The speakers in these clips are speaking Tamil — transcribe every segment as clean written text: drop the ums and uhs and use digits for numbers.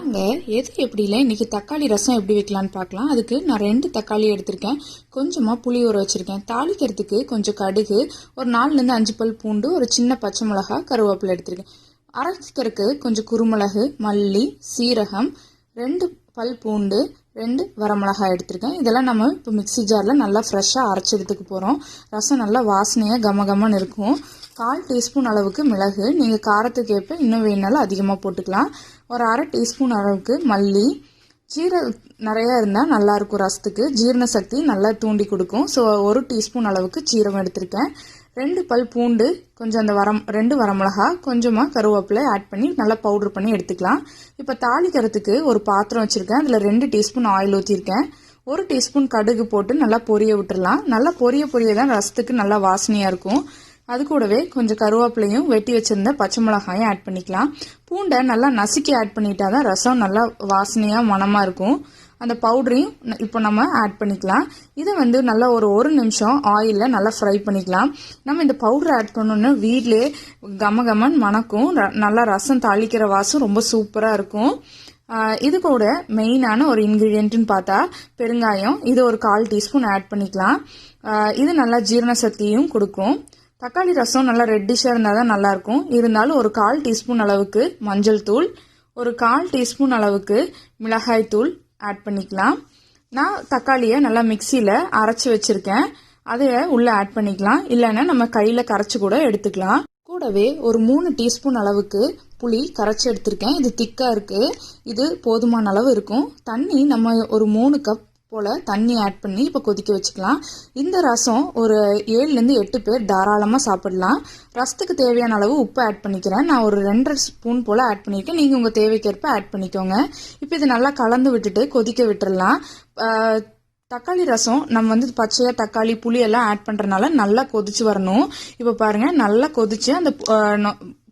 வாங்க எது எப்படில இன்னைக்கு தக்காளி ரசம் எப்படி வைக்கலான்னு பார்க்கலாம். அதுக்கு நான் 2 தக்காளி எடுத்திருக்கேன். கொஞ்சமாக புளி ஊற வச்சுருக்கேன். தாளிக்கிறதுக்கு கொஞ்சம் கடுகு, ஒரு 4லேருந்து 5 பல் பூண்டு, ஒரு சின்ன பச்சை மிளகா, கருவேப்பிலை எடுத்திருக்கேன். அரைக்கிறதுக்கு கொஞ்சம் குருமிளகு, மல்லி, சீரகம், 2 பல் பூண்டு, 2 வரமிளகாய் எடுத்திருக்கேன். இதெல்லாம் நம்ம இப்போ மிக்சி ஜாரில் நல்லா ஃப்ரெஷ்ஷாக அரைச்சி எடுத்துக்க போகிறோம். ரசம் நல்லா வாசனையாக கமகமன்னு இருக்கும். 1/4 டீஸ்பூன் அளவுக்கு மிளகு, நீங்கள் காரத்துக்கு ஏற்ப இன்னும் வேணாலும் அதிகமாக போட்டுக்கலாம். ஒரு 1/2 டீஸ்பூன் அளவுக்கு மல்லி. ஜீரா நிறையா இருந்தால் நல்லாயிருக்கும், ரசத்துக்கு ஜீரண சக்தி நல்லா தூண்டி கொடுக்கும். ஸோ 1 டீஸ்பூன் அளவுக்கு சீரகம் எடுத்திருக்கேன். 2 பல் பூண்டு, கொஞ்சம் அந்த 2 வரமிளகா, கொஞ்சமாக கருவேப்பிலை ஆட் பண்ணி நல்லா பவுடர் பண்ணி எடுத்துக்கலாம். இப்போ தாளிக்கிறதுக்கு ஒரு பாத்திரம் வச்சுருக்கேன். அதில் 2 டீஸ்பூன் ஆயில் ஊற்றிருக்கேன். 1 டீஸ்பூன் கடுகு போட்டு நல்லா பொரிய விட்டுடலாம். நல்லா பொரிய தான் ரசத்துக்கு நல்லா வாசனையாக இருக்கும். அது கூடவே கொஞ்சம் கருவேப்பிலையும் வெட்டி வச்சிருந்த பச்சை மிளகாயும் ஆட் பண்ணிக்கலாம். பூண்டை நல்லா நசுக்கி ஆட் பண்ணிட்டா தான் ரசம் நல்லா வாசனையாக மணமாக இருக்கும். அந்த பவுடரையும் இப்போ நம்ம ஆட் பண்ணிக்கலாம். இதை நல்லா ஒரு நிமிஷம் ஆயிலில் நல்லா ஃப்ரை பண்ணிக்கலாம். நம்ம இந்த பவுடர் ஆட் பண்ணோன்னு வீட்டிலே கமகமன் மணக்கும். நல்லா ரசம் தாளிக்கிற வாசம் ரொம்ப சூப்பராக இருக்கும். இது கூட மெயினான ஒரு இன்க்ரீடியன்ட்னு பார்த்தா பெருங்காயம். இது ஒரு 1/4 டீஸ்பூன் ஆட் பண்ணிக்கலாம். இது நல்லா ஜீரண சக்தியும் கொடுக்கும். தக்காளி ரசம் நல்லா ரெட்டிஷாக இருந்தால் தான் நல்லாயிருக்கும். இருந்தாலும் ஒரு 1/4 டீஸ்பூன் அளவுக்கு மஞ்சள் தூள், ஒரு 1/4 டீஸ்பூன் அளவுக்கு மிளகாய் தூள் ஆட் பண்ணிக்கலாம். நான் தக்காளியை நல்லா மிக்சியில் அரைச்சி வச்சுருக்கேன். அதை உள்ளே ஆட் பண்ணிக்கலாம். இல்லைன்னா நம்ம கையில் கரைச்சி கூட எடுத்துக்கலாம். கூடவே ஒரு 3 டீஸ்பூன் அளவுக்கு புளி கரைச்சி எடுத்திருக்கேன். இது திக்காக இருக்குது. இது போதுமான அளவு இருக்கும். தண்ணி நம்ம ஒரு 3 கப் போல் தண்ணி ஆட் பண்ணி இப்போ கொதிக்க வச்சுக்கலாம். இந்த ரசம் ஒரு 7லேருந்து 8 பேர் தாராளமாக சாப்பிடலாம். ரசத்துக்கு தேவையான அளவு உப்பு ஆட் பண்ணிக்கிறேன். நான் ஒரு 2.5 ஸ்பூன் போல் ஆட் பண்ணியிருக்கேன். நீங்கள் உங்கள் தேவைக்கேற்ப ஆட் பண்ணிக்கோங்க. இப்போ இது நல்லா கலந்து விட்டுட்டு கொதிக்க விட்டுடலாம். தக்காளி ரசம் நம்ம பச்சையாக தக்காளி புளி எல்லாம் ஆட் பண்ணுறதுனால நல்லா கொதிச்சு வரணும். இப்போ பாருங்கள், நல்லா கொதிச்சு அந்த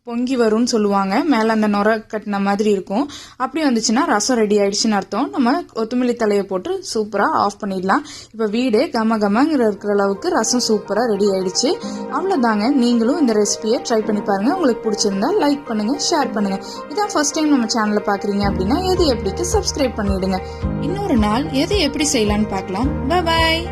பொங்கி வரும்னு சொல்லுவாங்க. மேலே அந்த நுர கட்டின மாதிரி இருக்கும். அப்படி வந்துச்சுன்னா ரசம் ரெடி ஆயிடுச்சுன்னு அர்த்தம். நம்ம கொத்தமல்லி தலையை போட்டு சூப்பராக ஆஃப் பண்ணிடலாம். இப்போ வீடே கமகமங்கிற இருக்கிற அளவுக்கு ரசம் சூப்பராக ரெடி ஆயிடுச்சு. அவ்வளோதாங்க. நீங்களும் இந்த ரெசிபியை ட்ரை பண்ணி பாருங்கள். உங்களுக்கு பிடிச்சிருந்தா லைக் பண்ணுங்கள், ஷேர் பண்ணுங்கள். இதான் ஃபர்ஸ்ட் டைம் நம்ம சேனலை பார்க்குறீங்க அப்படின்னா எது எப்படிக்கு சப்ஸ்கிரைப் பண்ணிவிடுங்க. இன்னொரு நாள் எது எப்படி செய்யலான்னு பார்க்கலாம். பாய்.